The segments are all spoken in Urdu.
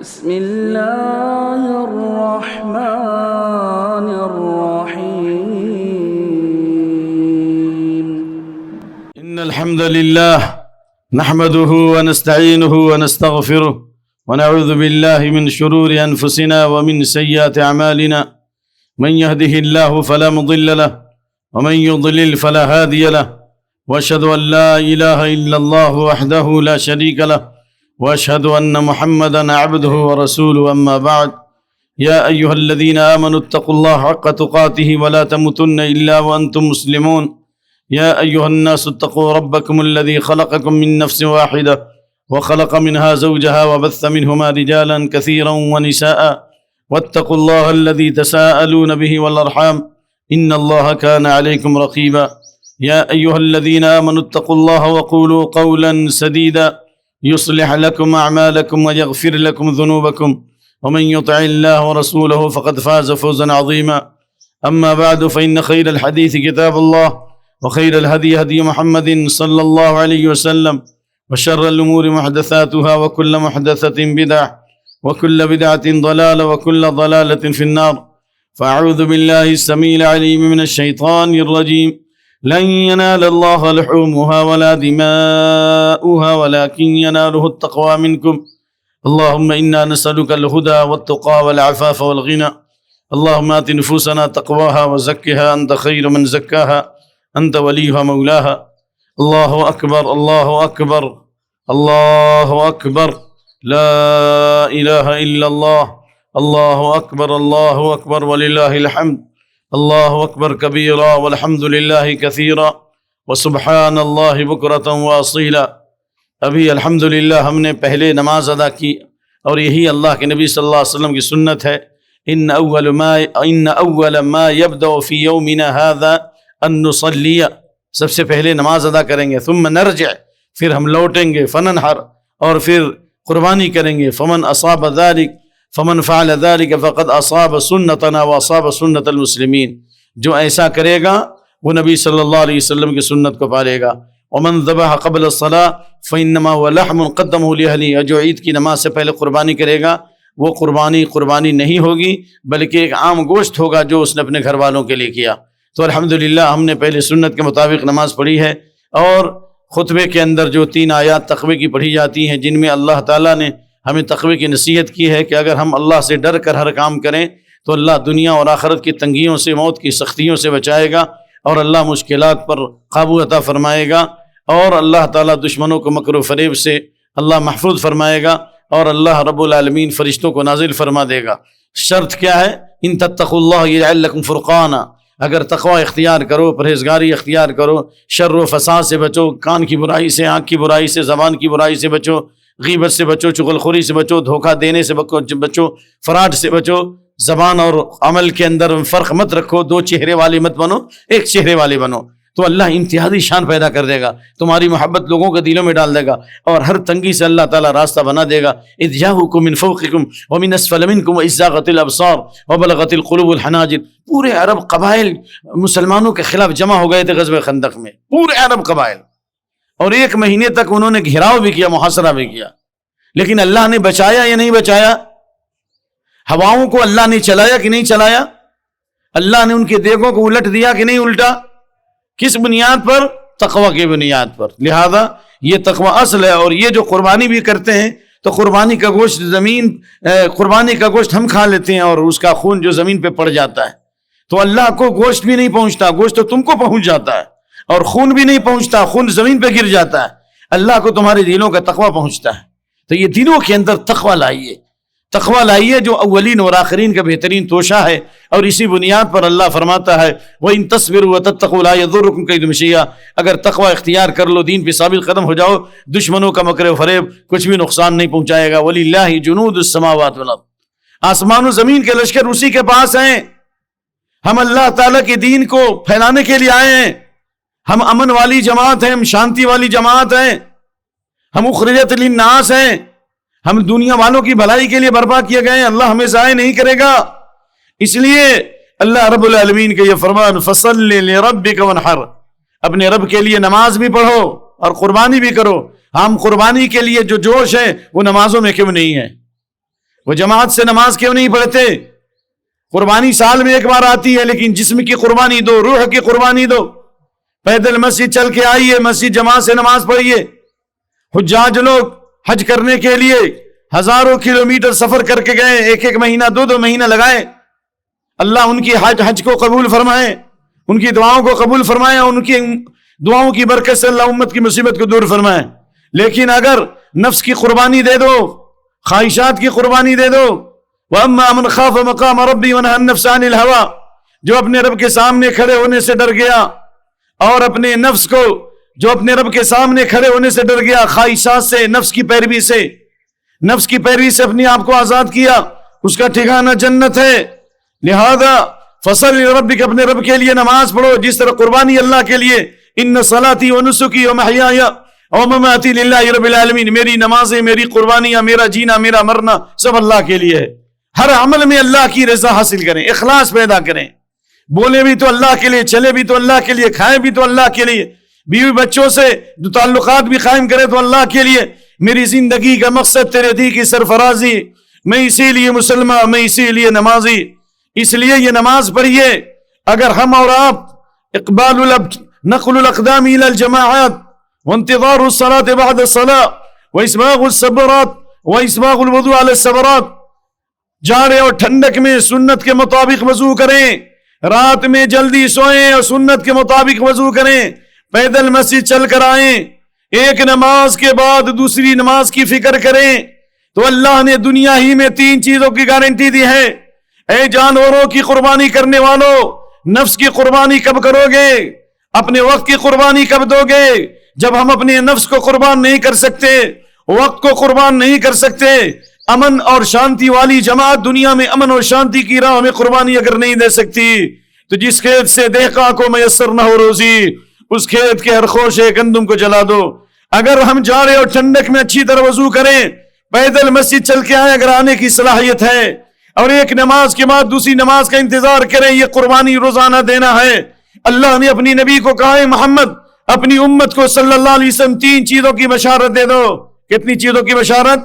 بسم الله الرحمن الرحيم إن الحمد لله نحمده ونستعينه ونستغفره ونعوذ بالله من شرور أنفسنا ومن سيئات أعمالنا من يهده الله فلا مضل له ومن يضلل فلا هادي له وأشهد أن لا إله إلا الله وحده لا شريك له وأشهد أن محمدًا عبده ورسوله أما بعد يا أيها الذين آمنوا اتقوا الله حق تقاته ولا تموتن إلا وأنتم مسلمون يا أيها الناس اتقوا ربكم الذي خلقكم من نفس واحدة وخلق منها زوجها وبث منهما رجالا كثيرا ونساء واتقوا الله الذي تساءلون به والأرحام إن الله كان عليكم رقيبا يا أيها الذين آمنوا اتقوا الله وقولوا قولا سديدا يصلح لكم أعمالكم ويغفر لكم ذنوبكم ومن يطع الله ورسوله فقد فاز فوزا عظيما أما بعد فإن خير الحديث كتاب الله وخير الهدي هدي محمد صلى الله عليه وسلم وشر الأمور محدثاتها وكل محدثة بدعة وكل بدعة ضلالة وكل ضلالة في النار فأعوذ بالله السميع العليم من الشيطان الرجيم لن ينال الله لحومها ولا دماؤها ولكن يناله التقوى منكم اللهم إنا نسألك الهدى والتقى والعفاف والغنى اللهم آت نفوسنا تقواها وزكها أنت خير من زكاها أنت وليها مولاها الله أكبر الله أكبر الله أكبر لا إله إلا الله الله أكبر الله أكبر ولله الحمد اللہ اکبر کبیرا والحمد للہ کثیرا وسبحان اللہ بکرۃ واصیلا۔ ابھی الحمدللہ ہم نے پہلے نماز ادا کی اور یہی اللہ کے نبی صلی اللہ علیہ وسلم کی سنت ہے، ان اول ما یبدأ فی یومنا هذا ان نصلی، سب سے پہلے نماز ادا کریں گے، ثم نرجع، پھر ہم لوٹیں گے، فننحر، اور پھر قربانی کریں گے، فمن اصاب ذلک فمن فعل ذلك فقد اصاب سنتنا واصاب سنت المسلمین، جو ایسا کرے گا وہ نبی صلی اللہ علیہ وسلم کی سنت کو پالے گا۔ ومن ذبح قبل الصلاة فانما هو لحم قدمه لاهله، جو عید کی نماز سے پہلے قربانی کرے گا وہ قربانی نہیں ہوگی بلکہ ایک عام گوشت ہوگا جو اس نے اپنے گھر والوں کے لیے کیا۔ تو الحمدللہ ہم نے پہلے سنت کے مطابق نماز پڑھی ہے، اور خطبے کے اندر جو 3 آیات تقوی کی پڑھی جاتی ہیں جن میں اللہ تعالیٰ نے ہمیں تقوی کی نصیحت کی ہے کہ اگر ہم اللہ سے ڈر کر ہر کام کریں تو اللہ دنیا اور آخرت کی تنگیوں سے، موت کی سختیوں سے بچائے گا، اور اللہ مشکلات پر قابو عطا فرمائے گا، اور اللہ تعالیٰ دشمنوں کو مکر و فریب سے اللہ محفوظ فرمائے گا، اور اللہ رب العالمین فرشتوں کو نازل فرما دے گا۔ شرط کیا ہے؟ ان تتقوا اللہ یجعل لکم فرقانا، اگر تقوی اختیار کرو، پرہیزگاری اختیار کرو، شر و فساد سے بچو، کان کی برائی سے، آنکھ کی برائی سے، زبان کی برائی سے بچو، غیبت سے بچو، چغل خوری سے بچو، دھوکہ دینے سے بچو، فراڈ سے بچو، زبان اور عمل کے اندر فرق مت رکھو، 2 چہرے والے مت بنو، ایک چہرے والے بنو، تو اللہ انتہائی شان پیدا کر دے گا، تمہاری محبت لوگوں کے دلوں میں ڈال دے گا، اور ہر تنگی سے اللہ تعالیٰ راستہ بنا دے گا۔ اذ جاءوکم من فوقکم ومن اسفل منکم واذ زاغت الابصار وبلغت القلوب الحناجر۔ پورے عرب قبائل مسلمانوں کے خلاف جمع ہو گئے تھے غزوہ خندق میں، پورے عرب قبائل، اور 1 مہینے تک انہوں نے گھیراؤ بھی کیا، محاصرہ بھی کیا، لیکن اللہ نے بچایا یا نہیں بچایا؟ ہواؤں کو اللہ نے چلایا کہ نہیں چلایا؟ اللہ نے ان کے دیگوں کو الٹ دیا کہ نہیں الٹا؟ کس بنیاد پر؟ تقوی کی بنیاد پر۔ لہذا یہ تقوی اصل ہے، اور یہ جو قربانی بھی کرتے ہیں تو قربانی کا گوشت ہم کھا لیتے ہیں، اور اس کا خون جو زمین پہ پڑ جاتا ہے، تو اللہ کو گوشت بھی نہیں پہنچتا، گوشت تو تم کو پہنچ جاتا ہے، اور خون بھی نہیں پہنچتا، خون زمین پہ گر جاتا ہے، اللہ کو تمہارے دلوں کا تقوی پہنچتا ہے۔ تو یہ دلوں کے اندر تقوی لائیے جو اولین اور آخرین کا بہترین توشہ ہے، اور اسی بنیاد پر اللہ فرماتا ہے وَإِن تَصْبِرُوا وَتَتَّقُوا لَا يَضُرُّكُمْ كَيْدُهُمْ شَيْئًا، اگر تقوی اختیار کر لو، دین پہ ثابت قدم ہو جاؤ، دشمنوں کا مکر و فریب کچھ بھی نقصان نہیں پہنچائے گا۔ وَلِلَّهِ جُنُودُ السَّمَاوَاتِ وَالْأَرْضِ، آسمان و زمین کے لشکر اسی کے پاس ہیں۔ ہم اللہ تعالیٰ کے دین کو پھیلانے کے لیے آئے ہیں، ہم امن والی جماعت ہیں، ہم شانتی والی جماعت ہیں، ہم اخرجت للناس ہیں، ہم دنیا والوں کی بھلائی کے لیے برپا کیے گئے ہیں، اللہ ہمیں ضائع نہیں کرے گا۔ اس لیے اللہ رب العالمین کا یہ فرمان فَصَلِّ لِرَبِّكَ وَانْحَرْ، اپنے رب کے لیے نماز بھی پڑھو اور قربانی بھی کرو۔ ہم قربانی کے لیے جو جوش ہے وہ نمازوں میں کیوں نہیں ہے؟ وہ جماعت سے نماز کیوں نہیں پڑھتے؟ قربانی سال میں ایک بار آتی ہے، لیکن جسم کی قربانی دو، روح کی قربانی دو۔ پیدل مسجد چل کے آئیے، مسجد جماعت سے نماز پڑھیے۔ حجاج لوگ حج کرنے کے لیے ہزاروں کلومیٹر سفر کر کے گئے، ایک ایک مہینہ دو مہینہ لگائے۔ اللہ ان کی حج کو قبول فرمائے، ان کی دعاؤں کو قبول فرمائے، ان کی دعاؤں کی برکت سے اللہ امت کی مصیبت کو دور فرمائے۔ لیکن اگر نفس کی قربانی دے دو، خواہشات کی قربانی دے دو، وَأَمَّا مَنْ خَافَ مَقَامَ رَبِّهِ وَنَهَى النَّفْسَ عَنِ الْهَوَىٰ، جو اپنے رب کے سامنے کھڑے ہونے سے ڈر گیا اور اپنے نفس کو، جو اپنے رب کے سامنے کھڑے ہونے سے ڈر گیا، خواہشات سے، نفس کی پیروی سے اپنے آپ کو آزاد کیا، اس کا ٹھکانہ جنت ہے۔ لہذا فصل لربک، اپنے رب کے لیے نماز پڑھو، جس طرح قربانی اللہ کے لیے، ان صلاتی و نسکی و محیایا و مماتی للہ رب العالمین، میری نمازیں، میری قربانیاں، میرا جینا، میرا مرنا سب اللہ کے لیے ہے۔ ہر عمل میں اللہ کی رضا حاصل کریں، اخلاص پیدا کریں، بولے بھی تو اللہ کے لیے، چلے بھی تو اللہ کے لیے، کھائیں بھی تو اللہ کے لیے، بیوی بچوں سے جو تعلقات بھی قائم کرے تو اللہ کے لیے۔ میری زندگی کا مقصد تیرے دی کی سرفرازی، میں اسی لیے مسلمان، میں اسی لیے نمازی، اس لیے یہ نماز پڑھیے۔ اگر ہم اور آپ نقل الاقدام الى الجماعات وانتظار الصلاة بعد الصلاة واسباغ الصبرات واسباغ الوضوء على الصبرات، جاڑے اور ٹھنڈک میں سنت کے مطابق وضو کریں، رات میں جلدی سوئیں اور سنت کے مطابق وضو کریں، پیدل مسجد چل کر آئیں، ایک نماز کے بعد دوسری نماز کی فکر کریں، تو اللہ نے دنیا ہی میں 3 چیزوں کی گارنٹی دی ہے۔ اے جانوروں کی قربانی کرنے والوں، نفس کی قربانی کب کرو گے؟ اپنے وقت کی قربانی کب دو گے؟ جب ہم اپنے نفس کو قربان نہیں کر سکتے، وقت کو قربان نہیں کر سکتے، امن اور شانتی والی جماعت دنیا میں امن اور شانتی کی راہ میں قربانی اگر نہیں دے سکتی، تو جس کھیت سے دہقاں کو میسر نہ ہو روزی، اس کھیت کے ہر خوشے گندم کو جلا دو۔ اگر ہم جاڑے اور ٹھنڈک میں اچھی طرح وضو کریں، پیدل مسجد چل کے آئیں اگر آنے کی صلاحیت ہے، اور ایک نماز کے بعد دوسری نماز کا انتظار کریں، یہ قربانی روزانہ دینا ہے۔ اللہ نے اپنی نبی کو کہا ہے محمد اپنی امت کو صلی اللہ علیہ وسلم 3 چیزوں کی بشارت دے دو۔ کتنی چیزوں کی بشارت؟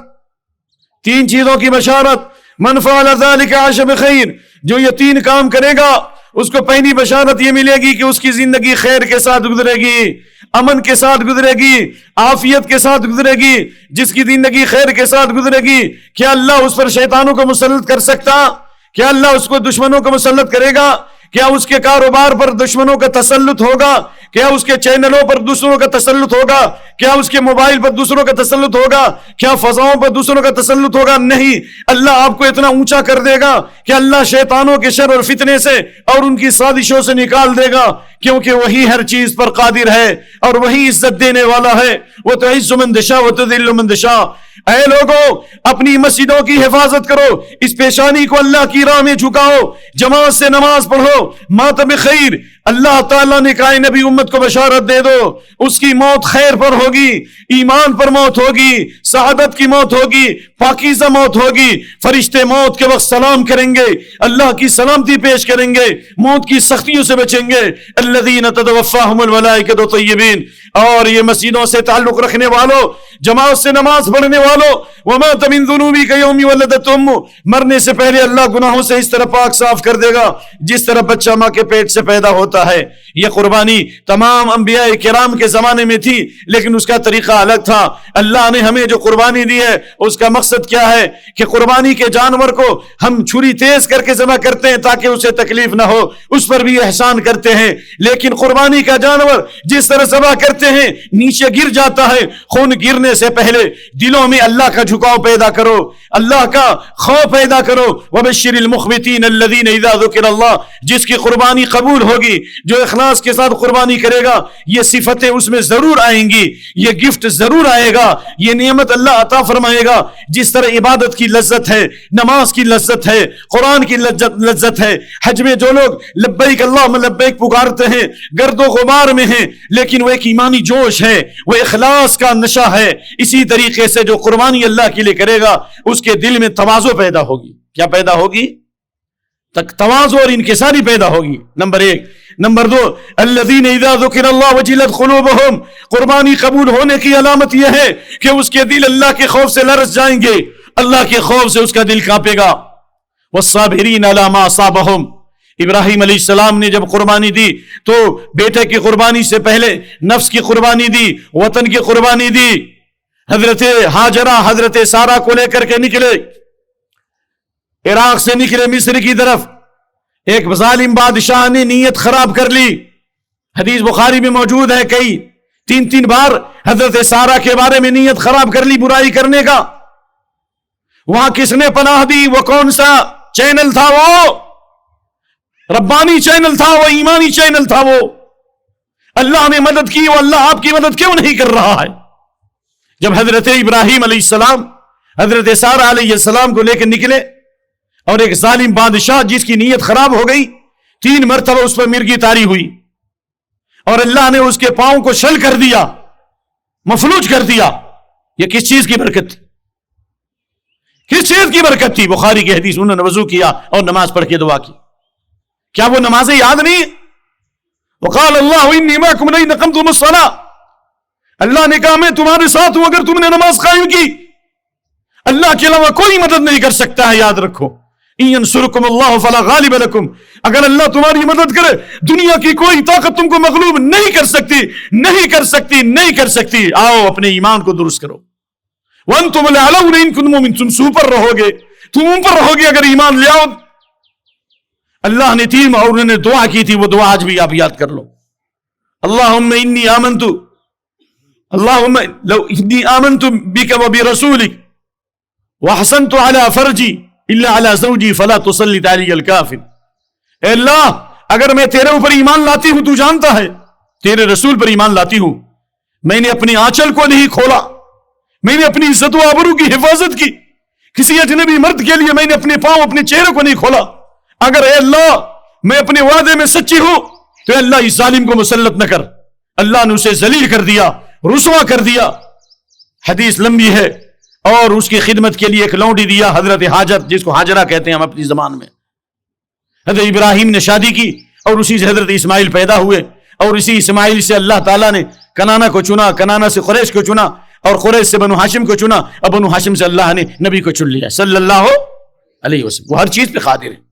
3 چیزوں کی بشارت۔ من فعل ذلك عاش بخیر، جو یہ 3 کام کرے گا اس کو پہلی بشارت یہ ملے گی کہ اس کی زندگی خیر کے ساتھ گزرے گی، امن کے ساتھ گزرے گی، عافیت کے ساتھ گزرے گی۔ جس کی زندگی خیر کے ساتھ گزرے گی، کیا اللہ اس پر شیطانوں کو مسلط کر سکتا؟ کیا اللہ اس کو دشمنوں کو مسلط کرے گا؟ کیا اس کے کاروبار پر دشمنوں کا تسلط ہوگا؟ کیا اس کے چینلوں پر دوسروں کا تسلط ہوگا؟ کیا اس کے موبائل پر دوسروں کا تسلط ہوگا؟ کیا فضاؤں پر دوسروں کا تسلط ہوگا؟ نہیں، اللہ آپ کو اتنا اونچا کر دے گا کہ اللہ شیطانوں کے شر اور فتنے سے اور ان کی سازشوں سے نکال دے گا، کیونکہ وہی ہر چیز پر قادر ہے اور وہی عزت دینے والا ہے۔ وَتُعِزُّ مَن تَشَاءُ وَتُذِلُّ مَن تَشَاءُ۔ اے لوگوں، اپنی مسجدوں کی حفاظت کرو، اس پیشانی کو اللہ کی راہ میں جھکاؤ، جماعت سے نماز پڑھو، مات بخیر۔ اللہ تعالیٰ نے کہا نبی امت کو بشارت دے دو، اس کی موت خیر پر ہوگی، ایمان پر موت ہوگی، سعادت کی موت ہوگی، پاکیزہ موت ہوگی۔ فرشتے موت کے وقت سلام کریں گے، اللہ کی سلامتی پیش کریں گے، موت کی سختیوں سے بچیں گے۔ الذین تتوفاہم الملائکۃ طیبین۔ اور یہ مسجدوں سے تعلق رکھنے والوں، جماعت سے نماز پڑھنے والوں، وَمَاتَ مِن ذُنُوبِكَ يَوْمِ وَلَدَتْهُ أُمُّهُ، مرنے سے پہلے اللہ گناہوں سے اس طرح پاک صاف کر دے گا جس طرح بچہ ماں کے پیٹ سے پیدا ہوتا ہے۔ یہ قربانی تمام انبیاء کرام کے زمانے میں تھی، لیکن اس کا طریقہ الگ تھا۔ اللہ نے ہمیں جو قربانی دی ہے اس کا مقصد کیا ہے کہ قربانی کے جانور کو ہم چھری تیز کر کے ذبح کرتے ہیں تاکہ اسے تکلیف نہ ہو، اس پر بھی احسان کرتے ہیں۔ لیکن قربانی کا جانور جس طرح ذبح کرتے ہیں نیچے گر جاتا ہے، خون گرنے سے پہلے دلوں میں اللہ کا جھکاؤ پیدا کرو، اللہ کا خوف پیدا کرو۔ وَبَشِّرِ الْمُخْبِتِينَ الَّذِينَ إِذَا ذُكِرَ اللَّهُ، جس کی قربانی قبول ہوگی، جو اخلاص کے ساتھ قربانی کرے گا، یہ صفتیں اس میں ضرور آئیں گی، یہ گفٹ ضرور آئے گا، یہ نعمت اللہ عطا فرمائے گا۔ جس طرح عبادت کی لذت ہے، نماز کی لذت ہے، قرآن کی لذت ہے، حج میں جو لوگ لبیک اللہم لبیک پکارتے ہیں گرد و غبار میں ہیں، لیکن وہ ایک ایمانی جوش ہے، وہ اخلاص کا نشہ ہے۔ اسی طریقے سے جو قربانی اللہ کے لیے کرے گا اس کے دل میں تواضع پیدا ہوگی۔ کیا پیدا ہوگی؟ تواضع اور انکساری پیدا ہوگی، نمبر 1۔ نمبر 2، الذین اذا ذکر اللہ وجلت قلوبہم، قربانی قبول ہونے کی علامت یہ ہے کہ اس کے دل اللہ کے خوف سے لرز جائیں گے، اللہ کے خوف سے اس کا دل کانپے گا. والصابرین علی ما اصابہم. ابراہیم علیہ السلام نے جب قربانی دی تو بیٹے کی قربانی سے پہلے نفس کی قربانی دی, وطن کی قربانی دی. حضرت ہاجرہ حضرت سارہ کو لے کر کے نکلے, عراق سے نکلے مصر کی طرف. ایک ظالم بادشاہ نے نیت خراب کر لی, حدیث بخاری میں موجود ہے, کئی تین بار حضرت سارہ کے بارے میں نیت خراب کر لی برائی کرنے کا. وہاں کس نے پناہ دی؟ وہ کون سا چینل تھا؟ وہ ربانی چینل تھا, وہ ایمانی چینل تھا. وہ اللہ نے مدد کی, وہ اللہ آپ کی مدد کیوں نہیں کر رہا ہے؟ جب حضرت ابراہیم علیہ السلام حضرت سارہ علیہ السلام کو لے کے نکلے اور ایک ظالم بادشاہ جس کی نیت خراب ہو گئی 3 مرتبہ اس پر مرغی طاری ہوئی اور اللہ نے اس کے پاؤں کو شل کر دیا, مفلوج کر دیا. یہ کس چیز کی برکت تھی؟ کس چیز کی برکت تھی؟ بخاری کی حدیث, انہوں نے وضو کیا اور نماز پڑھ کے دعا کی. کیا وہ نمازیں یاد نہیں؟ وقال اللہ انی معکم لئن اقمتم الصلاۃ. اللہ نے کہا میں تمہارے ساتھ ہوں اگر تم نے نماز قائم کی. اللہ کے علاوہ کوئی مدد نہیں کر سکتا ہے, یاد رکھو. ان ینصرکم اللہ فلا غالب لکم. اگر اللہ تمہاری مدد کرے دنیا کی کوئی طاقت تم کو مغلوب نہیں کر سکتی, نہیں کر سکتی, نہیں کر سکتی. آؤ اپنے ایمان کو درست کرو. وانتم الاعلون ان کنتم مؤمنین. تم اوپر رہو گے, تم اوپر رہو گے اگر ایمان لے آؤ. اللہ نے 3 اور انہوں نے دعا کی تھی, وہ دعا آج بھی آپ یاد کر لو. اللہم انی آمنت, اللہم لو انی آمنت بک و برسولک واحسنت علی فرجی الا علی زوجی فلا تسلط علی الکافر. اے اللہ اگر میں تیرے اوپر ایمان لاتی ہوں, تو جانتا ہے تیرے رسول پر ایمان لاتی ہوں, میں نے اپنی آنچل کو نہیں کھولا, میں نے اپنی عزت و آبرو کی حفاظت کی, کسی اجنبی مرد کے لیے میں نے اپنے پاؤں اپنے چہرے کو نہیں کھولا. اگر اے اللہ میں اپنے وعدے میں سچی ہوں تو اے اللہ اس ظالم کو مسلط نہ کر. اللہ نے اسے ذلیل کر دیا, رسوا کر دیا. حدیث لمبی ہے. اور اس کی خدمت کے لیے ایک لونڈی دیا, حضرت ہاجر, جس کو ہاجرہ کہتے ہیں ہم اپنی زبان میں. حضرت ابراہیم نے شادی کی اور اسی سے حضرت اسماعیل پیدا ہوئے, اور اسی اسماعیل سے اللہ تعالیٰ نے کنانہ کو چنا, کنانہ سے قریش کو چنا, اور قریش سے بنو ہاشم کو چنا, اور بنو ہاشم سے اللہ نے نبی کو چن لیا صلی اللہ علیہ وسلم. وہ ہر چیز پہ قادر ہے.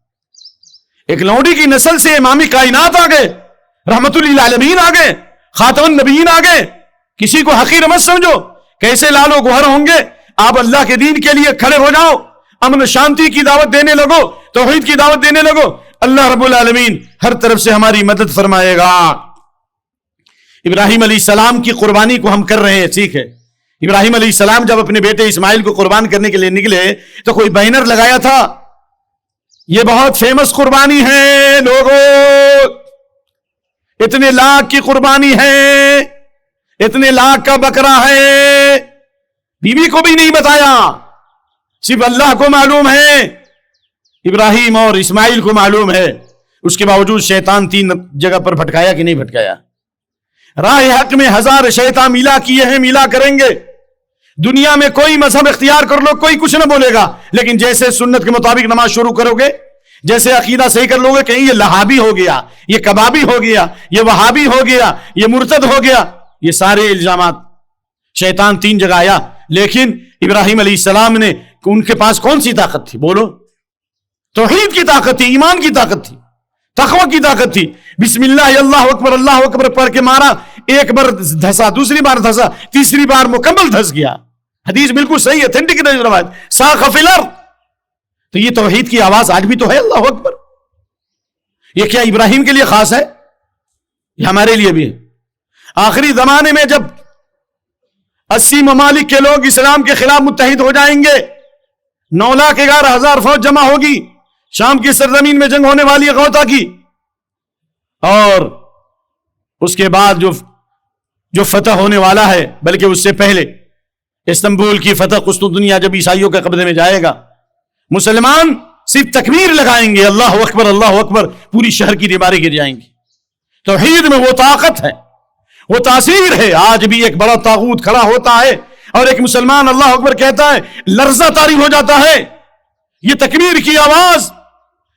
ایک لونڈی کی نسل سے امام کائنات آ گئے, رحمت للعالمین آ گئے, خاتم النبیین آ گئے. کسی کو حقیر مت سمجھو. کیسے لالو گوہر ہوں گے؟ آپ اللہ کے دین کے لیے کھڑے ہو جاؤ, امن شانتی کی دعوت دینے لگو, توحید کی دعوت دینے لگو. اللہ رب العالمین ہر طرف سے ہماری مدد فرمائے گا. ابراہیم علیہ السلام کی قربانی کو ہم کر رہے ہیں, ٹھیک ہے. ابراہیم علیہ السلام جب اپنے بیٹے اسماعیل کو قربان کرنے کے لیے نکلے تو کوئی بینر لگایا تھا, یہ بہت فیمس قربانی ہے لوگوں, اتنے لاکھ کی قربانی ہے, اتنے لاکھ کا بکرا ہے. بیوی کو بھی نہیں بتایا, صرف اللہ کو معلوم ہے, ابراہیم اور اسماعیل کو معلوم ہے. اس کے باوجود شیطان 3 جگہ پر بھٹکایا کہ نہیں بھٹکایا؟ راہ حق میں 1000 شیطان ملا کیے ہیں, ملا کریں گے. دنیا میں کوئی مذہب اختیار کر لو, کوئی کچھ نہ بولے گا, لیکن جیسے سنت کے مطابق نماز شروع کرو گے, جیسے عقیدہ صحیح کر لو گے, کہیں یہ لہابی ہو گیا, یہ کبابی ہو گیا, یہ وہابی ہو گیا, یہ مرتد ہو گیا, یہ سارے الزامات. شیطان 3 جگہ آیا, لیکن ابراہیم علیہ السلام نے, ان کے پاس کون سی طاقت تھی؟ بولو. توحید کی طاقت تھی, ایمان کی طاقت تھی, تقوی کی طاقت تھی. بسم اللہ اللہ اکبر پڑھ کے مارا, ایک بار دھسا, دوسری بار دھسا, تیسری بار مکمل دھس گیا. حدیث بالکل صحیح ہے, اتھینٹک روایت. ساخ فی الارض. تو یہ توحید کی آواز آج بھی تو ہے, اللہ اکبر. یہ کیا ابراہیم کے لیے خاص ہے؟ یہ ہمارے لیے بھی ہے. آخری زمانے میں جب 80 ممالک کے لوگ اسلام کے خلاف متحد ہو جائیں گے, 9,11,000 فوج جمع ہوگی, شام کی سرزمین میں جنگ ہونے والی غوطہ کی, اور اس کے بعد جو فتح ہونے والا ہے, بلکہ اس سے پہلے استنبول کی فتح, قسطنطنیہ جب عیسائیوں کے قبضے میں جائے گا, مسلمان صرف تکبیر لگائیں گے, اللہ اکبر اللہ اکبر, پوری شہر کی دیواریں گر جائیں گی. توحید میں وہ طاقت ہے, وہ تاثیر ہے. آج بھی ایک بڑا طاغوت کھڑا ہوتا ہے اور ایک مسلمان اللہ اکبر کہتا ہے, لرزہ طاری ہو جاتا ہے. یہ تکبیر کی آواز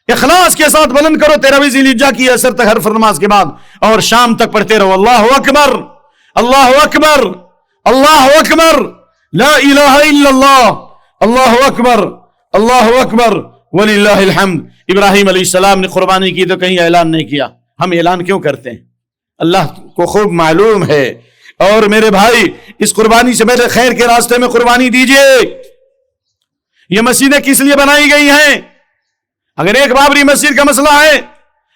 اخلاص کے ساتھ بلند کرو 13ویں ذی الحجہ کی اثر تک, ہر فرض کے بعد, اور شام تک پڑھتے رہو, اللہ اکبر اللہ اکبر اللہ اکبر, لا الہ الا اللہ اللہ اکبر اللہ اکبر وللہ الحمد۔ ابراہیم علیہ السلام نے قربانی کی تو کہیں اعلان نہیں کیا، ہم اعلان کیوں کرتے ہیں؟ اللہ کو خوب معلوم ہے۔ اور میرے بھائی، اس قربانی سے میرے خیر کے راستے میں قربانی دیجئے۔ یہ مسجدیں کس لیے بنائی گئی ہیں؟ اگر ایک بابری مسجد کا مسئلہ ہے،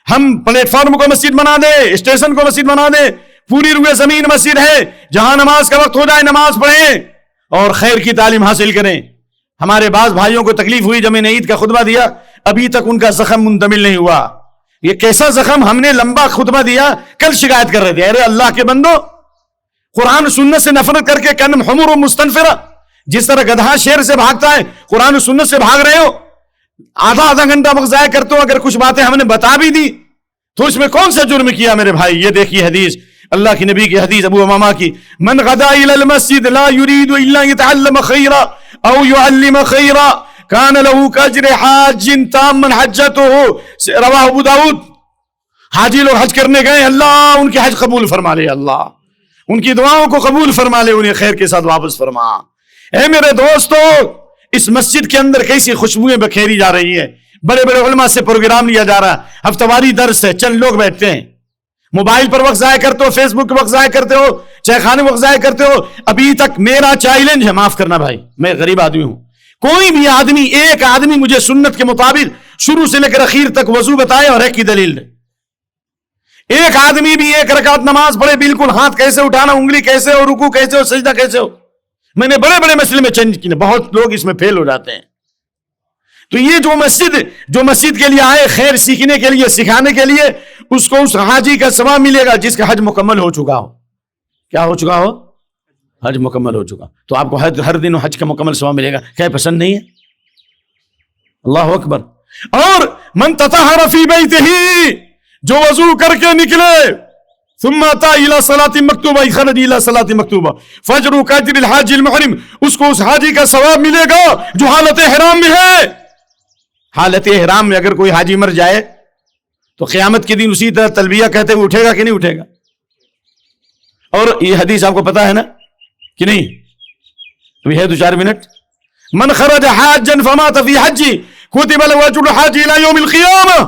ہم پلیٹ فارم کو مسجد بنا دیں، اسٹیشن کو مسجد بنا دیں، پوری روئے زمین مسجد ہے، جہاں نماز کا وقت ہو جائے نماز پڑھیں اور خیر کی تعلیم حاصل کریں۔ ہمارے بعض بھائیوں کو تکلیف ہوئی جب میں نے عید کا خطبہ دیا، ابھی تک ان کا زخم منتمل نہیں ہوا۔ یہ کیسا زخم؟ ہم نے لمبا خطبہ دیا، کل شکایت کر رہے تھے، ارے اللہ کے بندو، قرآن و سنت سے نفرت کر کے کن حمر و مستنفرہ، جس طرح گدھا شیر سے بھاگتا ہے قرآن و سنت سے بھاگ رہے ہو، آدھا گھنٹہ وقت ضائع کرتے ہو۔ اگر کچھ باتیں ہم نے بتا بھی دی تو اس میں کون سا جرم کیا میرے بھائی؟ یہ دیکھیے حدیث، اللہ کی نبی کی حدیث ابو امامہ کی، من غدا الى المسجد لا يريد الا يتعلم خيرا او يعلم خيرا كان له كاجر حاج تاما حجته، رواہ ابو داؤد۔ حاجی لوگ حج کرنے گئے، اللہ ان کی حج قبول فرما لے، اللہ ان کی دعاؤں کو قبول فرما لے، انہیں خیر کے ساتھ واپس فرما۔ اے میرے دوستو، اس مسجد کے اندر کیسی خوشبوئیں بکھیری جا رہی ہیں، بڑے بڑے علماء سے پروگرام لیا جا رہا ہے، ہفتہ واری درس ہے، چند لوگ بیٹھتے ہیں، موبائل پر وقت ضائع کرتے ہو، فیس بک پر وقت ضائع کرتے ہو، چائے خانے وقت ضائع کرتے ہو۔ ابھی تک میرا چیلنج ہے، معاف کرنا بھائی، میں غریب آدمی ہوں، کوئی بھی آدمی، ایک آدمی مجھے سنت کے مطابق شروع سے لے کر اخیر تک وضو بتائے اور ایک کی دلیل دے۔ ایک آدمی بھی ایک رکعت نماز پڑھے بالکل، ہاتھ کیسے اٹھانا، انگلی کیسے ہو، رکوع کیسے ہو، سجدہ کیسے ہو۔ میں نے بڑے بڑے مسئلے میں چینج کیے، بہت لوگ اس میں فیل ہو جاتے ہیں۔ تو یہ جو مسجد کے لیے آئے خیر سیکھنے کے لیے، سکھانے کے لیے، اس کو اس حاجی کا ثواب ملے گا جس کا حج مکمل ہو چکا ہو۔ کیا ہو چکا ہو؟ حج مکمل ہو چکا۔ تو آپ کو ہر دن حج کا مکمل ثواب ملے گا، کیا پسند نہیں ہے؟ اللہ اکبر۔ اور من تطہر فی بیتہ، جو وضو کر کے نکلے، ثم اتی الی صلاۃ مکتوبہ، خرج الی صلاۃ مکتوبہ، فاجر کاجر الحاج المحرم، اس کو اس حاجی کا ثواب ملے گا جو حالت احرام میں ہے۔ حالت احرام میں اگر کوئی حاجی مر جائے تو قیامت کے دن اسی طرح تلبیہ کہتے ہوئے اٹھے گا کہ نہیں اٹھے گا؟ اور یہ حدیث آپ کو پتا ہے نا کہ نہیں؟ ابھی ہے 2-4 منٹ۔ من خرج حاجا فمات فی حجی کتب له اجر الحاج الى یوم القیامہ،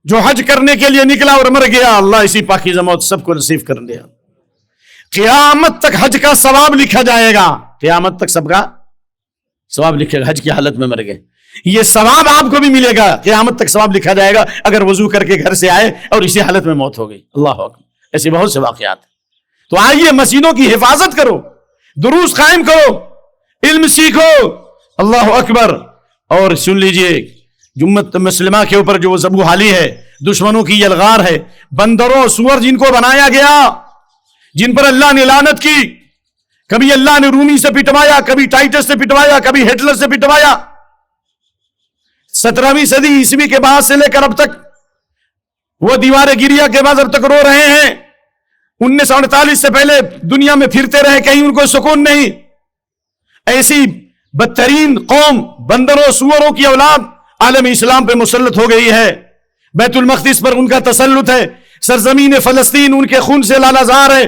جو حج کرنے کے لیے نکلا اور مر گیا، اللہ اسی پاکیزہ موت سب کو نصیب کر دیا، قیامت تک حج کا ثواب لکھا جائے گا، قیامت تک سب کا ثواب لکھے گا۔ حج کی حالت میں مر گئے، یہ ثواب آپ کو بھی ملے گا، قیامت تک ثواب لکھا جائے گا اگر وضو کر کے گھر سے آئے اور اسی حالت میں موت ہو گئی۔ اللہ اکبر، ایسے بہت سے واقعات ہیں۔ تو آئیے مسجدوں کی حفاظت کرو، دروس قائم کرو، علم سیکھو۔ اللہ اکبر۔ اور سن لیجئے، امت مسلمہ کے اوپر جو ذبح حالی ہے، دشمنوں کی یلغار ہے، بندروں سور جن کو بنایا گیا، جن پر اللہ نے لعنت کی، کبھی اللہ نے رومی سے پٹوایا، کبھی ٹائٹس سے پٹوایا، کبھی ہٹلر سے پٹوایا۔ 17ویں صدی عیسوی کے بعد سے لے کر اب تک وہ دیوار گریا کے بعد اب تک رو رہے ہیں۔ 1948 سے پہلے دنیا میں پھرتے رہے، کہیں ان کو سکون نہیں۔ ایسی بدترین قوم، بندروں سوروں کی اولاد عالم اسلام پہ مسلط ہو گئی ہے۔ بیت المقدس پر ان کا تسلط ہے، سرزمین فلسطین ان کے خون سے لالازار ہے،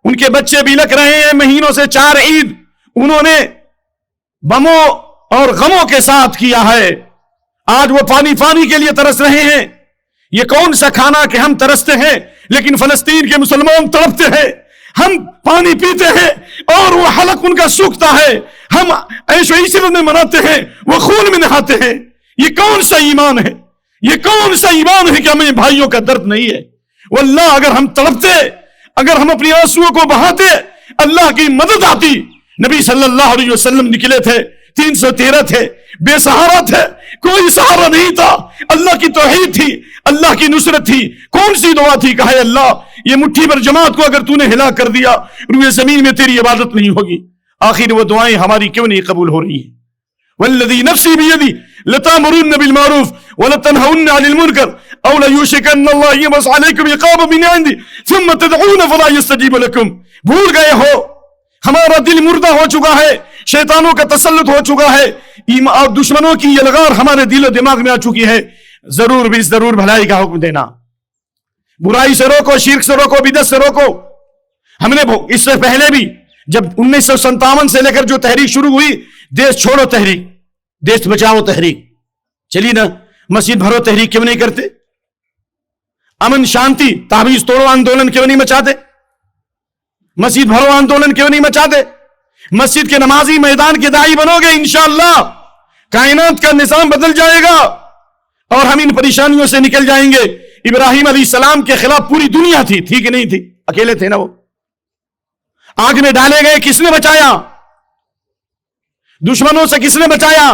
ان کے بچے بلک رہے ہیں مہینوں سے۔ 4 عید انہوں نے بموں اور غموں کے ساتھ کیا ہے، آج وہ پانی کے لیے ترس رہے ہیں۔ یہ کون سا کھانا کہ ہم ترستے ہیں لیکن فلسطین کے مسلمان تڑپتے ہیں، ہم پانی پیتے ہیں اور وہ حلق ان کا سوکھتا ہے، ہم عیش و عشرت میں مناتے ہیں، وہ خون میں نہاتے ہیں۔ یہ کون سا ایمان ہے؟ یہ کون سا ایمان ہے کہ ہمیں بھائیوں کا درد نہیں ہے؟ واللہ اگر ہم تڑپتے، اگر ہم اپنی آنسوؤں کو بہاتے، اللہ کی مدد آتی۔ نبی صلی اللہ علیہ وسلم نکلے تھے، 313 تھے، بے سہارا تھے، کوئی سہارا نہیں تھا، اللہ کی توحید تھی، اللہ کی نصرت تھی۔ کون سی دعا تھی؟ کہا اللہ یہ مٹھی پر جماعت کو اگر تو نے ہلاک کر دیا، روئے زمین میں تیری عبادت نہیں ہوگی۔ آخر وہ دعائیں ہماری کیوں نہیں قبول ہو رہی ہیں؟ والذی نفسی بیدی لتأمرن بالمعروف ولتنہون عن المنکر او لیوشکن اللہ یبعث علیکم عقابا من عندہ ثم تدعون فلا یستجیب لکم۔ بھول گئے ہو، ہمارا دل مردہ ہو چکا ہے، شیطانوں کا تسلط ہو چکا ہے، اور دشمنوں کی یلغار ہمارے دل و دماغ میں آ چکی ہے۔ ضرور بھی ضرور بھلائی کا حکم دینا، برائی سے روکو، شرک سے روکو، بدعت سے روکو۔ ہم نے اس سے پہلے بھی جب 1957 سے لے کر جو تحریک شروع ہوئی، دیش چھوڑو تحریک، دیش بچاؤ تحریک، چلیے نا مسجد بھرو تحریک کیوں نہیں کرتے؟ امن شانتی تعویذ توڑو آندولن کیوں نہیں مچاتے؟ مسجد بھرو آندولن کیوں نہیں مچاتے؟ مسجد کے نمازی میدان کے داعی بنو گے انشاءاللہ کائنات کا نظام بدل جائے گا اور ہم ان پریشانیوں سے نکل جائیں گے۔ ابراہیم علیہ السلام کے خلاف پوری دنیا تھی کہ نہیں تھی؟ اکیلے تھے نا وہ؟ آگ میں ڈالے گئے، کس نے بچایا؟ دشمنوں سے کس نے بچایا؟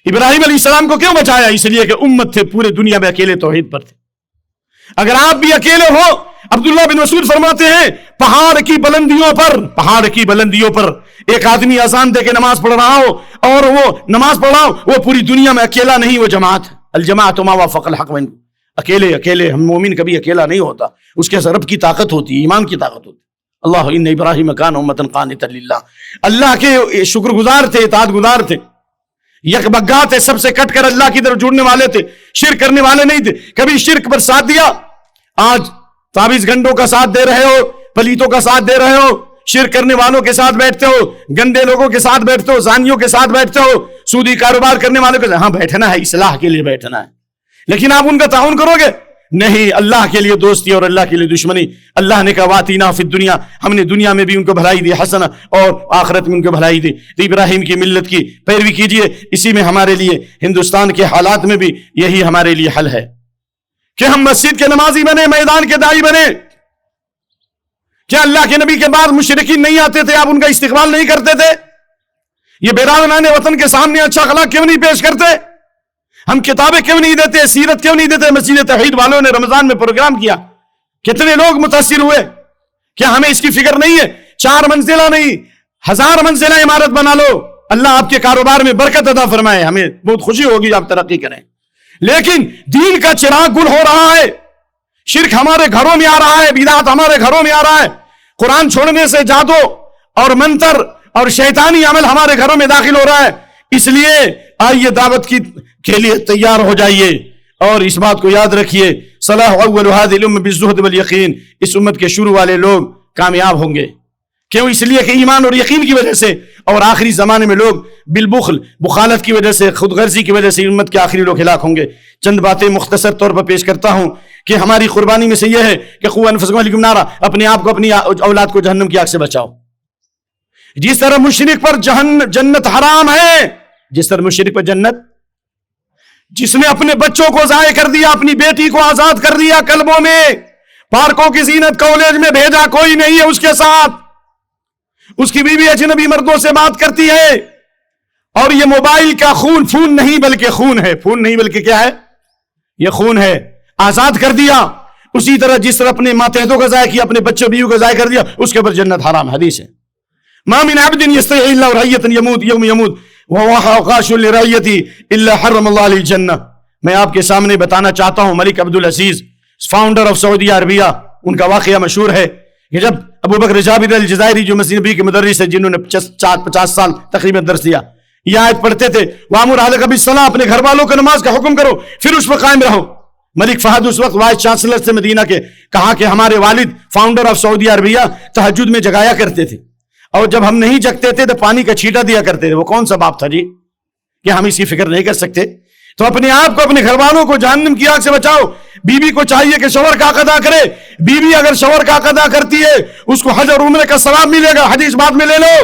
ابراہیم علیہ السلام کو کیوں بچایا؟ اس لیے کہ امت تھے پورے دنیا میں اکیلے توحید پر تھے۔ اگر آپ بھی اکیلے ہو، عبداللہ بن مسعود فرماتے ہیں پہاڑ کی بلندیوں پر ایک آدمی اذان دے کے نماز پڑھ رہا ہو اور وہ نماز پڑھ رہا ہو، وہ پوری دنیا میں اکیلا نہیں، وہ جماعت، الجماعت ما وافق الحق۔ اکیلے ہم مومن کبھی اکیلا نہیں ہوتا، اس کے رب کی طاقت ہوتی ہے، ایمان کی طاقت ہوتی ہے۔ اللہ ان ابراہیم کان امۃ قانتا للہ، اللہ کے شکر گزار تھے، اطاعت گزار تھے، یک بگا تھے، سب سے کٹ کر اللہ کی طرف جڑنے والے تھے، شرک کرنے والے نہیں تھے، کبھی شرک پر ساتھ دیا؟ آج تعویذ گنڈوں کا ساتھ دے رہے ہو، پلیتوں کا ساتھ دے رہے ہو، شرک کرنے والوں کے ساتھ بیٹھتے ہو، گندے لوگوں کے ساتھ بیٹھتے ہو، زانیوں کے ساتھ بیٹھتے ہو، سودی کاروبار کرنے والوں کے ساتھ۔ ہاں بیٹھنا ہے، اصلاح کے لیے بیٹھنا ہے، لیکن آپ ان کا تعاون کرو گے؟ نہیں، اللہ کے لیے دوستی اور اللہ کے لیے دشمنی۔ اللہ نے کہا واتینا فی الدنیا، ہم نے دنیا میں بھی ان کو بھلائی دی حسنہ اور آخرت میں ان کو بھلائی دی۔ تو ابراہیم کی ملت کی پیروی کیجئے، اسی میں ہمارے لیے ہندوستان کے حالات میں بھی یہی ہمارے لیے حل ہے کہ ہم مسجد کے نمازی بنے، میدان کے داعی بنے۔ کیا اللہ کے نبی کے بعد مشرکین نہیں آتے تھے؟ آپ ان کا استقبال نہیں کرتے تھے؟ یہ بیرانان وطن کے سامنے اچھا اخلاق کیوں نہیں پیش کرتے؟ ہم کتابیں کیوں نہیں دیتے؟ سیرت کیوں نہیں دیتے؟ مسجد توحید والوں نے رمضان میں پروگرام کیا، کتنے لوگ متاثر ہوئے؟ کیا ہمیں اس کی فکر نہیں ہے؟ 4 منزلہ نہیں، 1000 منزلہ عمارت بنا لو، اللہ آپ کے کاروبار میں برکت عطا فرمائے، ہمیں بہت خوشی ہوگی، آپ ترقی کریں۔ لیکن دین کا چراغ گل ہو رہا ہے، شرک ہمارے گھروں میں آ رہا ہے، بدعت ہمارے گھروں میں آ رہا ہے، قرآن چھوڑنے سے جادو اور منتر اور شیطانی عمل ہمارے گھروں میں داخل ہو رہا ہے۔ اس لیے آئیے دعوت کے لیے تیار ہو جائیے اور اس بات کو یاد رکھیے، صلاح اول هذه الامه بالزهد والیقین، اس امت کے شروع والے لوگ کامیاب ہوں گے۔ کیوں؟ اس لیے کہ ایمان اور یقین کی وجہ سے، اور آخری زمانے میں لوگ بالبخل، بخالت کی وجہ سے، خود غرضی کی وجہ سے امت کے آخری لوگ ہلاک ہوں گے۔ چند باتیں مختصر طور پر پیش کرتا ہوں کہ ہماری قربانی میں سے یہ ہے کہ قوا انفسکم علیکم نارا، اپنے آپ کو، اپنی اولاد کو جہنم کی آگ سے بچاؤ۔ جس طرح مشرک پر جنت حرام ہے، جس طرح مشرک پر جنت، جس نے اپنے بچوں کو ضائع کر دیا، اپنی بیٹی کو آزاد کر دیا، کلبوں میں، پارکوں کی زینت، کالج میں بھیجا، کوئی نہیں ہے اس کے ساتھ، اس کی بیوی اجنبی مردوں سے بات کرتی ہے، اور یہ موبائل کا فون نہیں بلکہ خون ہے، فون نہیں بلکہ کیا ہے؟ یہ خون ہے، آزاد کر دیا۔ اسی طرح جس طرح اپنے ماتحتوں کا ضائع کیا، اپنے بچوں بیوی کو ضائع کر دیا، اس کے اوپر جنت حرام، حدیث ہے۔ ما من عبد يستحي الله رعية يموت يوم يموت وهو حاقاش لرعيته الا حرم الله عليه الجنة۔ میں آپ کے سامنے بتانا چاہتا ہوں، Malik Abdulaziz founder of Saudi Arabia, ان کا واقعہ مشہور ہے کہ جب ابو بکر جابر الجزائری جو مسیح نبی کے مدرس ہے، جنہوں نے 50 سال تقریباً درس دیا، یہ آیت پڑھتے تھے، وَأْمُرْ أَهْلَكَ بِالصَّلَاةِ، اپنے گھر والوں کو نماز کا حکم کرو، پھر اس پر قائم رہو۔ ملک فہد اس وقت وائس چانسلر سے مدینہ کے، کہا کہ ہمارے والد فاؤنڈر آف سعودی عربیہ تہجد میں جگایا کرتے تھے، اور جب ہم نہیں جگتے تھے تو پانی کا چھیٹا دیا کرتے تھے۔ وہ کون سا باپ تھا جی کہ ہم اس کی فکر نہیں کر سکتے؟ تو اپنے آپ کو، اپنے گھر والوں کو جہنم کی آگ سے بچاؤ۔ بیوی کو چاہیے کہ شوہر کا حق ادا کرے، بیوی اگر شوہر کا حق ادا کرتی ہے اس کو حج اور عمرے کا ثواب ملے گا، حدیث بعد میں لے لو۔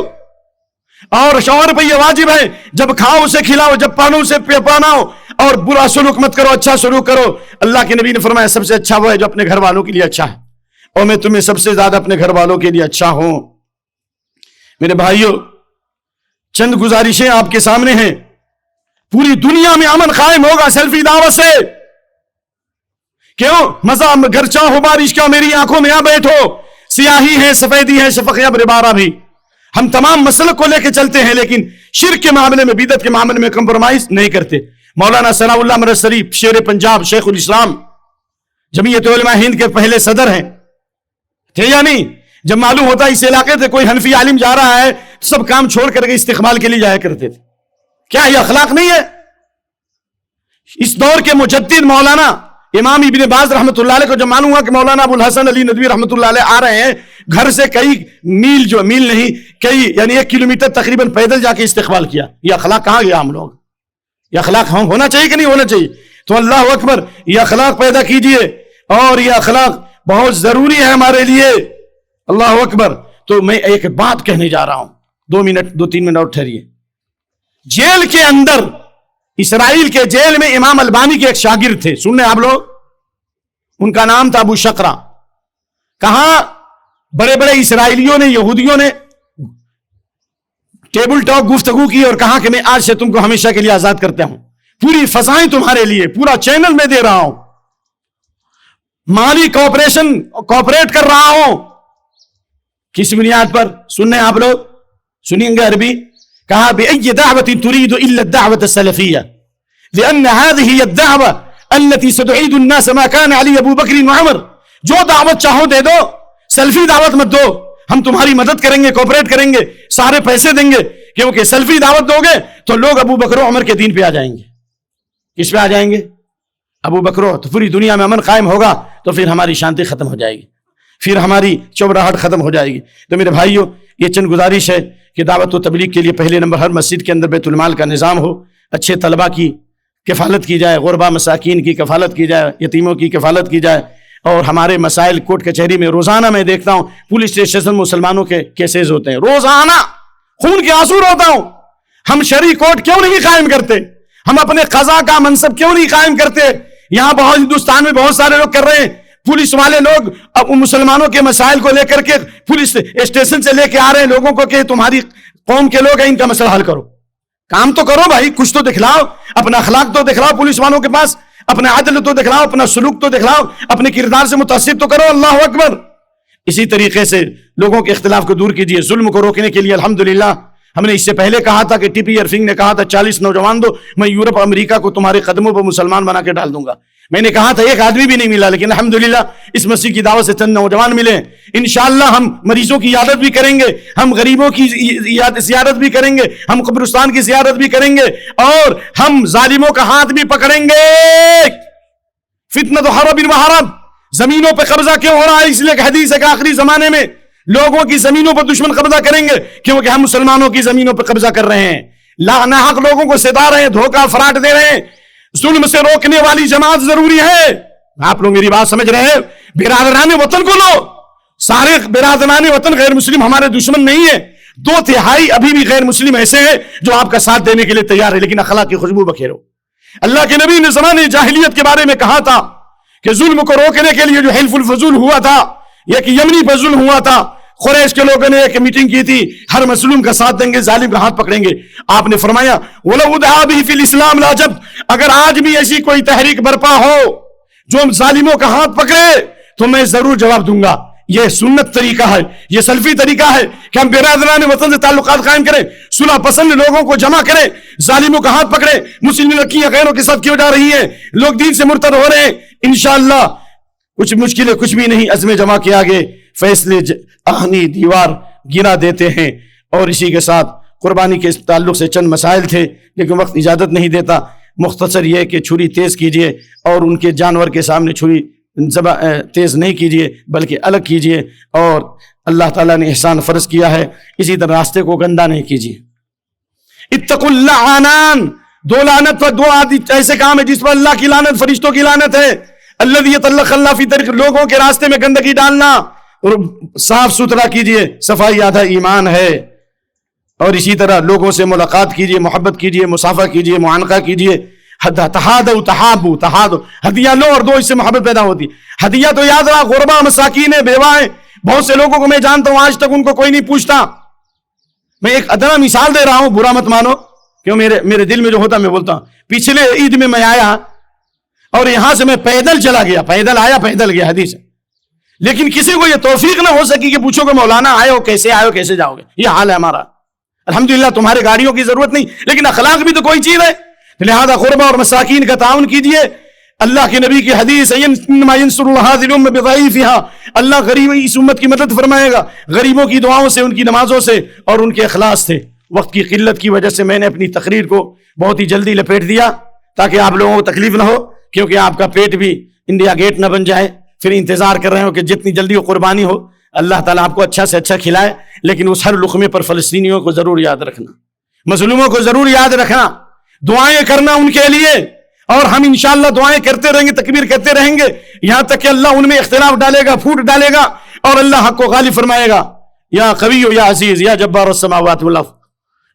اور شوہر پہ یہ واجب ہے، جب کھاؤ اسے کھلاؤ، جب پانو اسے پہناؤ، اور برا سلوک مت کرو، اچھا سلوک کرو۔ اللہ کے نبی نے فرمایا سب سے اچھا وہ ہے جو اپنے گھر والوں کے لیے اچھا ہے، اور میں تمہیں سب سے زیادہ اپنے گھر والوں کے لیے اچھا ہوں۔ میرے بھائیوں، چند گزارشیں آپ کے سامنے ہیں۔ پوری دنیا میں امن قائم ہوگا سیلفی دعوت سے۔ کیوں؟ مزہ گھر چاہو بارش کا، میری آنکھوں میں آ بیٹھو، سیاہی ہے، سفیدی ہے، شفق ابر بارہ بھی۔ ہم تمام مسلک کو لے کے چلتے ہیں، لیکن شرک کے معاملے میں، بدعت کے معاملے میں کمپرومائز نہیں کرتے۔ مولانا ثناء اللہ مرزا شریف، شیر پنجاب، شیخ الاسلام، جمعیت علماء ہند کے پہلے صدر ہیں، تھے یا نہیں؟ جب معلوم ہوتا اس علاقے سے کوئی حنفی عالم جا رہا ہے، سب کام چھوڑ کر کے استقبال کے لیے جایا کرتے تھے۔ کیا یہ اخلاق نہیں ہے؟ اس دور کے مجدد مولانا امام ابن باز رحمۃ اللہ علیہ کو جب معلوم ہوا کہ مولانا ابو الحسن علی ندوی رحمۃ اللہ علیہ آ رہے ہیں، گھر سے کئی میل، جو میل نہیں، کئی یعنی 1 کلومیٹر تقریباً پیدل جا کے استقبال کیا. یہ اخلاق کہاں گیا ہم لوگ؟ یہ اخلاق ہم ہونا چاہیے کہ نہیں ہونا چاہیے؟ تو اللہ اکبر، یہ اخلاق پیدا کیجئے، اور یہ اخلاق بہت ضروری ہے ہمارے لیے. اللہ اکبر. تو میں ایک بات کہنے جا رہا ہوں، 2-3 منٹ اور ٹھہریے. جیل کے اندر، اسرائیل کے جیل میں امام البانی کے ایک شاگرد تھے، سننے آپ لوگ، ان کا نام تھا ابو شقرہ. کہاں بڑے بڑے اسرائیلیوں نے، یہودیوں نے ٹیبل ٹاک گفتگو کی اور کہا کہ میں آج سے تم کو ہمیشہ کے لیے آزاد کرتا ہوں، پوری فضائیں تمہارے لیے، پورا چینل میں دے رہا ہوں، مالی کوآپریٹ کر رہا ہوں. کس بنیاد پر؟ سننے آپ لوگ، سنیں گے عربی. کہا بأي دعوة تريد إلا الدعوة السلفية لأن هذه هي الدعوة التي ستعيد الناس ما كان عليه أبو بكر وعمر. جو دعوت چاہو دے دو، سلفی دعوت مت دو، ہم تمہاری مدد کریں گے، کوآپریٹ کریں گے، سارے پیسے دیں گے، کیونکہ سلفی دعوت دو گے تو لوگ ابو بکر و عمر کے دین پہ آ جائیں گے. کس پہ آ جائیں گے؟ ابو بکر. تو پوری دنیا میں امن قائم ہوگا تو پھر ہماری شانتی ختم ہو جائے گی، پھر ہماری چوبراہٹ ختم ہو جائے گی. تو میرے بھائیوں، یہ چند گزارش ہے کہ دعوت و تبلیغ کے لیے پہلے نمبر ہر مسجد کے اندر بیت المال کا نظام ہو، اچھے طلباء کی کفالت کی جائے، غربا مساکین کی کفالت کی جائے، یتیموں کی کفالت کی جائے. اور ہمارے مسائل کورٹ کچہری میں روزانہ میں دیکھتا ہوں پولیس اسٹیشن مسلمانوں کے کیسز ہوتے ہیں، روزانہ خون کے آنسو روتا ہوں. ہم شرعی کورٹ کیوں نہیں قائم کرتے؟ ہم اپنے قضا کا منصب کیوں نہیں قائم کرتے؟ یہاں بہت ہندوستان میں بہت سارے لوگ کر رہے ہیں. پولیس والے لوگ اب مسلمانوں کے مسائل کو لے کر کے پولیس اسٹیشن سے لے کے آ رہے ہیں لوگوں کو کہ تمہاری قوم کے لوگ ہیں، ان کا مسئلہ حل کرو. کام تو کرو بھائی، کچھ تو دکھلاؤ، اپنا اخلاق تو دکھلاؤ پولیس والوں کے پاس، اپنا عدل تو دکھلاؤ، اپنا سلوک تو دکھلاؤ، اپنے کردار سے متاثر تو کرو. اللہ اکبر. اسی طریقے سے لوگوں کے اختلاف کو دور کیجیے. ظلم کو روکنے کے لیے الحمدللہ ہم نے اس سے پہلے کہا تھا کہ ٹی پی ارفنگ نے کہا تھا 40 نوجوان دو، میں یورپ امریکہ کو تمہارے قدموں پر مسلمان بنا کے ڈال دوں گا. میں نے کہا تھا ایک آدمی بھی نہیں ملا، لیکن الحمدللہ اس مسجد کی دعوت سے چند نوجوان ملے. انشاءاللہ ہم مریضوں کی عیادت بھی کریں گے، ہم غریبوں کی زیارت بھی کریں گے، ہم قبرستان کی زیارت بھی کریں گے، اور ہم ظالموں کا ہاتھ بھی پکڑیں گے. فتنۃ حرب وحرب، زمینوں پہ قبضہ کیوں ہو رہا ہے؟ اس لیے کہ حدیث ہے کہ آخری زمانے میں لوگوں کی زمینوں پر دشمن قبضہ کریں گے، کیونکہ ہم مسلمانوں کی زمینوں پر قبضہ کر رہے ہیں، ناحق لوگوں کو ستا رہے ہیں، دھوکہ فراڈ دے رہے ہیں. ظلم سے روکنے والی جماعت ضروری ہے. آپ لوگ میری بات سمجھ رہے ہیں؟ برادران وطن کو لو، سارے برادران وطن غیر مسلم ہمارے دشمن نہیں ہیں. 2/3 ابھی بھی غیر مسلم ایسے ہیں جو آپ کا ساتھ دینے کے لیے تیار ہے، لیکن اخلاق کی خوشبو بکھیرو. اللہ کے نبی نے زمانے جاہلیت کے بارے میں کہا تھا کہ ظلم کو روکنے کے لیے جو حلف الفضول ہوا تھا، یہ کہ یمنی پر ظلم ہوا تھا، قریش کے لوگوں نے ایک میٹنگ کی تھی، ہر مظلوم کا ساتھ دیں گے، ظالم کا ہاتھ پکڑیں گے. آپ نے فرمایا وَلَوْ دَعَا بِهِ فِي الْإِسْلَامِ لَعَجَبْتَ، اگر آج بھی ایسی کوئی تحریک برپا ہو جو ظالموں کا ہاتھ پکڑے تو میں ضرور جواب دوں گا. یہ سنت طریقہ ہے، یہ سلفی طریقہ ہے کہ ہم برادران وطن سے تعلقات قائم کریں، صلح پسند لوگوں کو جمع کریں، ظالموں کا ہاتھ پکڑیں. مسلم لڑکیاں غیروں کے ساتھ کیوں جا رہی ہیں؟ لوگ دین سے مرتد ہو رہے ہیں. انشاءاللہ کچھ مشکلیں کچھ بھی نہیں، عزم جمع کے آگے فیصلے آہنی دیوار گرا دیتے ہیں. اور اسی کے ساتھ قربانی کے تعلق سے چند مسائل تھے، لیکن وقت اجازت نہیں دیتا. مختصر یہ کہ چھری تیز کیجئے اور ان کے جانور کے سامنے چھری تیز نہیں کیجئے بلکہ الگ کیجئے. اور اللہ تعالیٰ نے احسان فرض کیا ہے، اسی طرح راستے کو گندا نہیں کیجئے. اتقوا اللعانان، 2 لعنت پر 2 ایسے کام ہے جس پر اللہ کی لعنت، فرشتوں کی لعنت ہے. الذی یتلقى اللہ فی طریق، لوگوں کے راستے میں گندگی ڈالنا. اور صاف ستھرا کیجئے، صفائی آدھا ایمان ہے. اور اسی طرح لوگوں سے ملاقات کیجئے، محبت کیجئے، مصافحہ کیجئے، معانقہ کیجئے. تحادوا تحابوا، ہدیہ لو اور دو، اس سے محبت پیدا ہوتی. ہدیہ تو یاد رہا، غربا مساکین بیوائیں، بہت سے لوگوں کو میں جانتا ہوں آج تک ان کو کوئی نہیں پوچھتا. میں ایک ادنا مثال دے رہا ہوں، برا مت مانو، کیوں میرے دل میں جو ہوتا میں بولتا ہوں. پچھلے عید میں میں آیا اور یہاں سے میں پیدل چلا گیا، پیدل آیا پیدل گیا، حدیث ہے. لیکن کسی کو یہ توفیق نہ ہو سکی کہ پوچھو کہ مولانا آئے ہو کیسے جاؤ گے. یہ حال ہے ہمارا. الحمدللہ تمہارے گاڑیوں کی ضرورت نہیں، لیکن اخلاق بھی تو کوئی چیز ہے. لہذا غربا اور مساکین کا تعاون کیجئے. اللہ کے نبی کی حدیث ہے انما ینصر اللہ هذه الامه بضعیفها، اللہ غریب اس امت کی مدد فرمائے گا غریبوں کی دعاؤں سے، ان کی نمازوں سے اور ان کے اخلاص سے. وقت کی قلت کی وجہ سے میں نے اپنی تقریر کو بہت ہی جلدی لپیٹ دیا تاکہ آپ لوگوں کو تکلیف نہ ہو، کیونکہ آپ کا پیٹ بھی انڈیا گیٹ نہ بن جائے. پھر انتظار کر رہے ہو کہ جتنی جلدی وہ قربانی ہو اللہ تعالیٰ آپ کو اچھا سے اچھا کھلائے، لیکن اس ہر لقمے پر فلسطینیوں کو ضرور یاد رکھنا، مظلوموں کو ضرور یاد رکھنا، دعائیں کرنا ان کے لیے، اور ہم انشاءاللہ دعائیں کرتے رہیں گے، تکبیر کرتے رہیں گے، یہاں تک کہ اللہ ان میں اختلاف ڈالے گا، پھوٹ ڈالے گا، اور اللہ حق کو غالب فرمائے گا۔ یا قوی یا عزیز یا جبار السماوات والارض،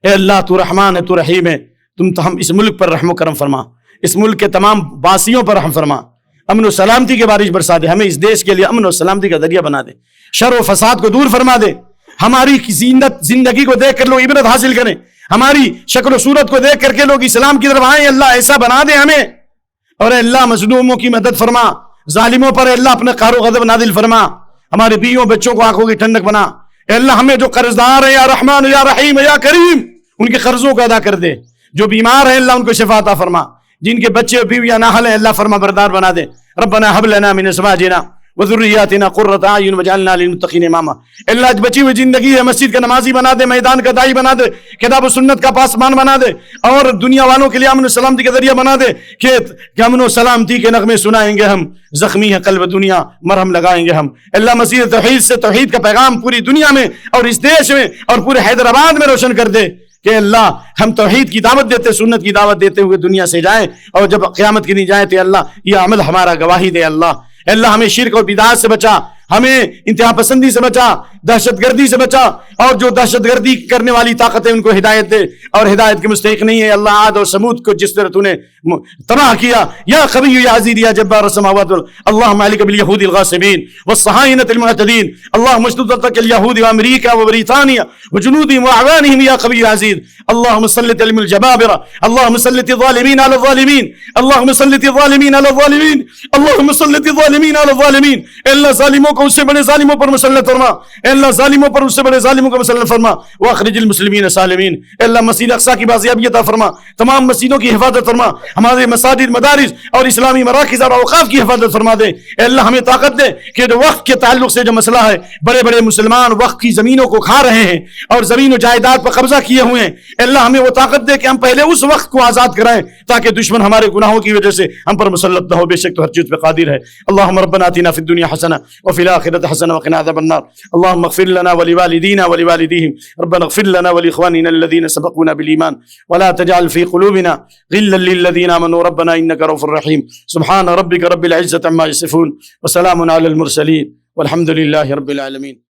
اے اللہ تو رحمان ہے، تو رحیم ہے، تو ہم اس ملک پر رحم و کرم فرما، اس ملک کے تمام باسیوں پر رحم فرما، امن و سلامتی کے بارش برسا دے، ہمیں اس دیش کے لیے امن و سلامتی کا ذریعہ بنا دے، شر و فساد کو دور فرما دے، ہماری زندگی کو دیکھ کر لوگ عبرت حاصل کریں، ہماری شکل و صورت کو دیکھ کر کے لوگ اسلام کی طرف آئیں، اللہ ایسا بنا دے ہمیں، اور اے اللہ مظلوموں کی مدد فرما، ظالموں پر اے اللہ اپنے قہر و غضب نازل فرما، ہمارے بیویوں بچوں کو آنکھوں کی ٹھنڈک بنا، اے اللہ ہمیں جو قرض دار ہیں یا رحمان یا رحیم یا کریم ان کے قرضوں کو ادا کر دے، جو بیمار ہیں اللہ ان کو شفا عطا فرما، جن کے بچے اور بیویاں نااہل ہیں اللہ فرما بردار بنا دے، ربنا هب لنا من ازواجنا وذریاتنا قرۃ اعین واجعلنا للمتقین اماما، اللہ بچی ہوئی زندگی ہے مسجد کا نمازی بنا دے، میدان کا داعی بنا دے، کتاب و سنت کا پاسبان بنا دے، اور دنیا والوں کے لیے امن و سلامتی کا ذریعہ بنا دے، کہ امن و سلامتی کے نغمے سنائیں گے ہم، زخمی ہے قلب دنیا مرہم لگائیں گے ہم، اللہ مسجد توحید سے توحید کا پیغام پوری دنیا میں اور اس دیش میں اور پورے حیدرآباد میں روشن کر دے، کہ اللہ ہم توحید کی دعوت دیتے، سنت کی دعوت دیتے ہوئے دنیا سے جائیں، اور جب قیامت کے دن جائیں تو اللہ یہ عمل ہمارا گواہی دے، اللہ ہمیں شرک اور بدعات سے بچا، ہمیں انتہا پسندی سے بچا، دہشت گردی سے بچا، اور جو دہشت گردی کرنے والی طاقتیں ان کو ہدایت دے، اور ہدایت کے مستحق نہیں ہے اللہ عاد اور سمود کو جس طرح تو نے تباہ کیا، یا قوی یا عزیز یا جبار السماوات اللهم عليك باليهود الغاصبين والصهاينة المعتدين، اللهم اشدد ضدك اليهود وامريكا وبريطانيا وجنودهم واعوانهم يا قوي يا عزيز، اللهم سلط علم الجبابرة، اللهم سلط الظالمين على الظالمين، اللهم سلط الظالمين على الظالمين، اللهم سلط الظالمين على الظالمين، اللہ ظالموں کو اس سے بڑے ظالموں پر مسلط فرما، اللہ ظالموں پر اس سے بڑے ظالموں کو مسلط فرما، واخرج المسلمین سالمین، اللہ مسجد اقصی کی بازیابی عطا فرما، تمام مسجدوں کی حفاظت فرما، ہمارے مساجد مدارس اور اسلامی مراکز اور اوقاف کی حفاظت فرما دے، اے اللہ ہمیں طاقت دے کہ جو وقت کے تعلق سے جو مسئلہ ہے، بڑے بڑے مسلمان وقت کی زمینوں کو کھا رہے ہیں اور زمین و جائیداد پر قبضہ کیے ہوئے ہیں، اے اللہ ہمیں وہ طاقت دے کہ ہم پہلے اس وقت کو آزاد کرائیں تاکہ دشمن ہمارے گناہوں کی وجہ سے ہم پر مسلط نہ ہو، بے شک تو ہر چیز پہ قادر ہے۔ اللهم ربنا آتنا في الدنيا حسنة وفي الآخرة حسنة وقنا عذاب النار، اللهم اغفر لنا ولوالدينا ولوالديهم، ربنا اغفر لنا ولإخواننا الذين سبقونا بالإيمان ولا تجعل في قلوبنا غلا للذين آمنوا ربنا إنك رؤوف رحيم، سبحان ربك رب العزة عما يصفون وسلام على المرسلين والحمد لله رب العالمين۔